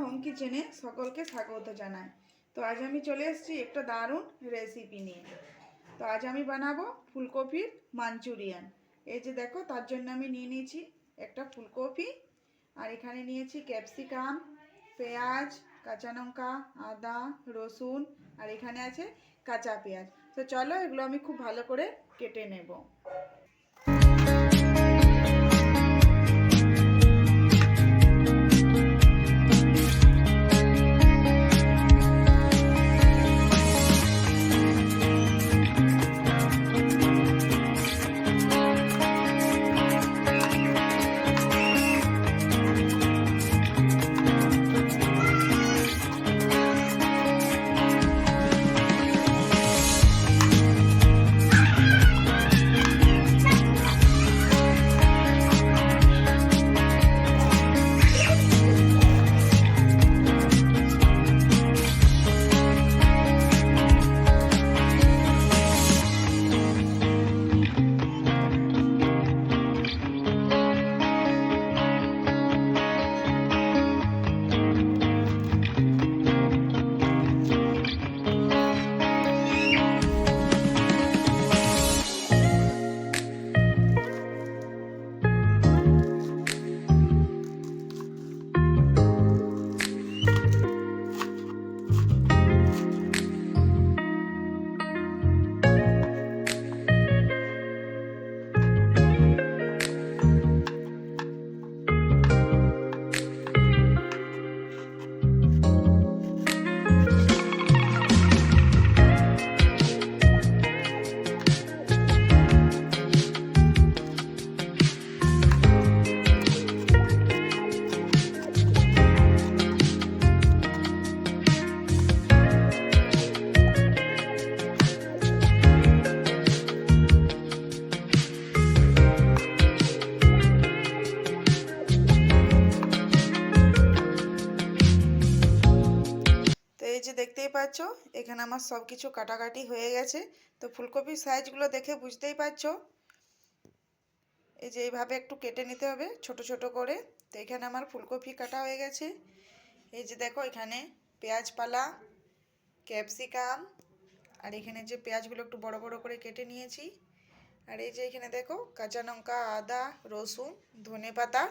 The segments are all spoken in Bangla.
হোম কিচেনে সকলকে স্বাগত জানাই। তো আজ আমি চলে এসেছি একটা দারুণ রেসিপি নিয়ে। তো আজ আমি বানাবো ফুলকপির মাঞ্চুরিয়ান। এই যে দেখো, তার জন্য আমি নিয়ে নিয়েছি একটা ফুলকপি, আর এখানে নিয়েছি ক্যাপসিকাম, পেঁয়াজ, কাঁচা লঙ্কা, আদা, রসুন, আর এখানে আছে কাঁচা পেঁয়াজ। তো চলো এগুলো আমি খুব ভালো করে কেটে নেব। এই যে দেখতেই পাচ্ছ, এখানে আমার সব কিছু কাটাকাটি হয়ে গেছে। তো ফুলকপির সাইজগুলো দেখে বুঝতেই পারছো, এই যে এইভাবে একটু কেটে নিতে হবে ছোট ছোট করে। তো এখানে আমার ফুলকপি কাটা হয়ে গেছে। এই যে দেখো, এখানে পেঁয়াজ পালা, ক্যাপসিকাম, আর এখানে যে পেঁয়াজগুলো একটু বড় বড় করে কেটে নিয়েছি, আর এই যে এখানে দেখো কাঁচা লঙ্কা, আদা, রসুন, ধনেপাতা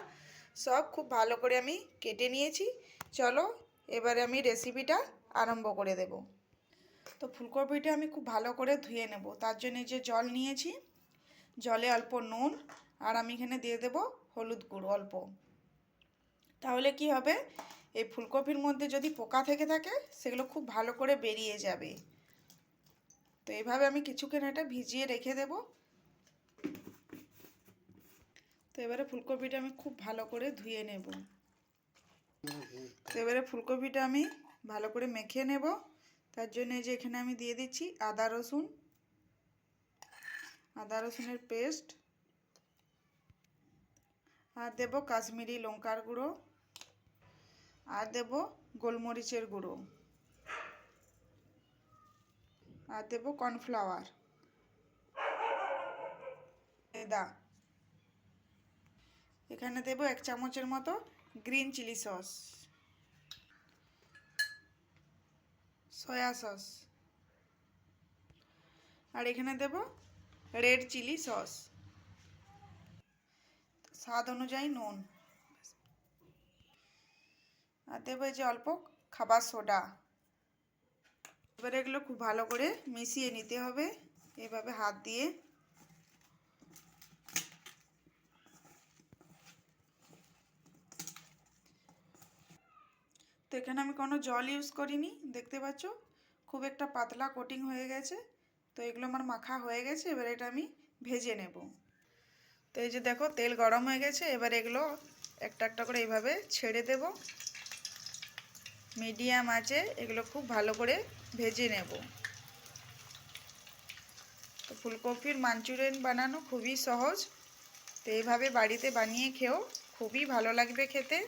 সব খুব ভালো করে আমি কেটে নিয়েছি। চলো এবারে আমি রেসিপিটা আরম্ভ করে দেব। তো ফুলকপিটা আমি খুব ভালো করে ধুয়ে নেব। তার জন্য যে জল নিয়েছি, জলে অল্প নুন, আর আমি এখানে দিয়ে দেব হলুদ গুঁড়ো অল্প। তাহলে কি হবে, এই ফুলকপির মধ্যে যদি পোকা থেকে থাকে সেগুলো খুব ভালো করে বেরিয়ে যাবে। তো এইভাবে আমি কিছুক্ষণ এটা ভিজিয়ে রেখে দেব। তো এবারে ফুলকপিটা আমি খুব ভালো করে ধুয়ে নেব। তো এবারে ফুলকপিটা আমি ভালো করে মেখে নেব। তার জন্য যে এখানে আমি দিয়ে দিচ্ছি আদা রসুনের পেস্ট, আর দেব কাশ্মীরি লঙ্কার গুঁড়ো, আর দেব গোলমরিচের গুঁড়ো, আর দেব কর্নফ্লাওয়ার, এখানে দেব 1 চামচের মতো green chilli sauce, soya sauce, আর এখানে দেব রেড চিলি সস, স্বাদ অনুযায়ী নুন, আর দেবো এই যে অল্প খাবার সোডা। এবারে এগুলো খুব ভালো করে মিশিয়ে নিতে হবে এভাবে হাত দিয়ে। তো এখানে আমি কোনো জল ইউজ করিনি, দেখতে পাচ্ছ খুব একটা পাতলা কোটিং হয়ে গেছে। তো এগুলো আমার মাখা হয়ে গেছে, এবার এটা আমি ভেজে নেব। তো এই যে দেখো তেল গরম হয়ে গেছে, এবার এগুলো একটা একটা করে এইভাবে ছেড়ে দেব। মিডিয়াম আঁচে এগুলো খুব ভালো করে ভেজে নেব। তো ফুলকপির মাঞ্চুরিয়ান বানানো খুবই সহজ। তো এইভাবে বাড়িতে বানিয়ে খেও, খুবই ভালো লাগবে খেতে।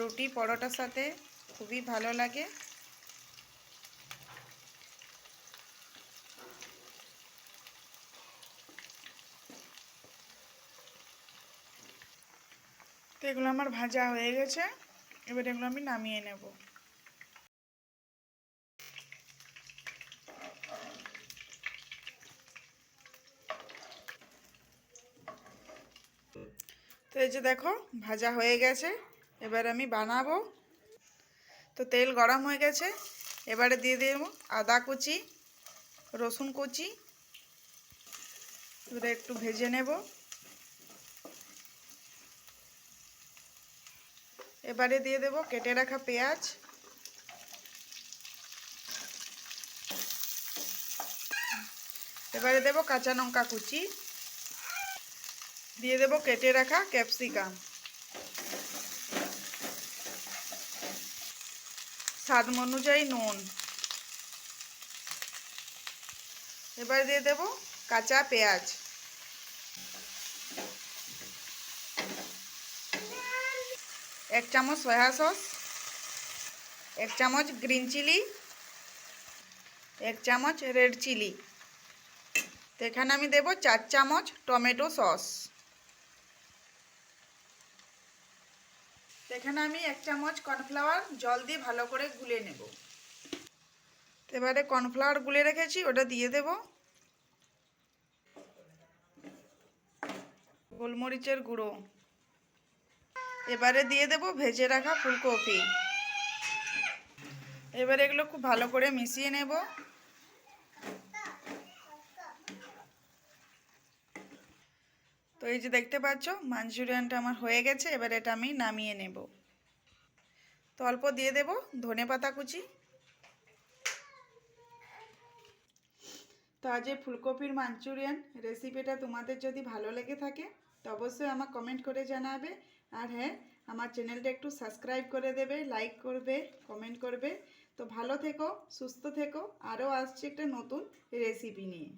রুটি পরোটার সাথে খুবই ভালো লাগে। তো এগুলো আমার ভাজা হয়ে গেছে। এবার এগুলো আমি নামিয়ে নেব। তো এই যে দেখো ভাজা হয়ে গেছে, এবার আমি বানাবো। তো তেল গরম হয়ে গেছে, এবারে দিয়ে দেব আদা কুচি, রসুন কুচি, এবারে একটু ভেজে নেব। এবারে দিয়ে দেব কেটে রাখা পেঁয়াজ, এবারে দেব কাঁচা লঙ্কা কুচি, দিয়ে দেব কেটে রাখা ক্যাপসিকাম, স্বাদ অনুযায়ী নুন, এবারে দিয়ে দেব কাঁচা পেঁয়াজ, এক চামচ সয়া সস, এক চামচ গ্রিন চিলি, এক চামচ রেড চিলি। তো এখানে আমি দেব 4 চামচ টমেটো সস। এখানে আমি 1 চামচ কর্নফ্লাওয়ার জল দিয়ে ভালো করে গুলে নেব। এবারে কর্নফ্লাওয়ার গুলে রেখেছি ওটা দিয়ে দেব, গোলমরিচের গুঁড়ো, এবারে দিয়ে দেব ভেজে রাখা ফুলকপি। এবারে এগুলো খুব ভালো করে মিশিয়ে নেব। তো এই যে দেখতে পাচ্ছ মাঞ্চুরিয়ানটা আমার হয়ে গেছে, এবার এটা আমি নামিয়ে নেব। তো অল্প দিয়ে দেব ধনেপাতা কুচি। তো আজ এই ফুলকপির মাঞ্চুরিয়ান রেসিপিটা তোমাদের যদি ভালো লেগে থাকে তো অবশ্যই আমাকে কমেন্ট করে জানাবে। আর হ্যাঁ, আমার চ্যানেলটা একটু সাবস্ক্রাইব করে দেবে, লাইক করবে, কমেন্ট করবে। তো ভালো থেকো, সুস্থ থেকো, আরও আসছে একটা নতুন রেসিপি নিয়ে।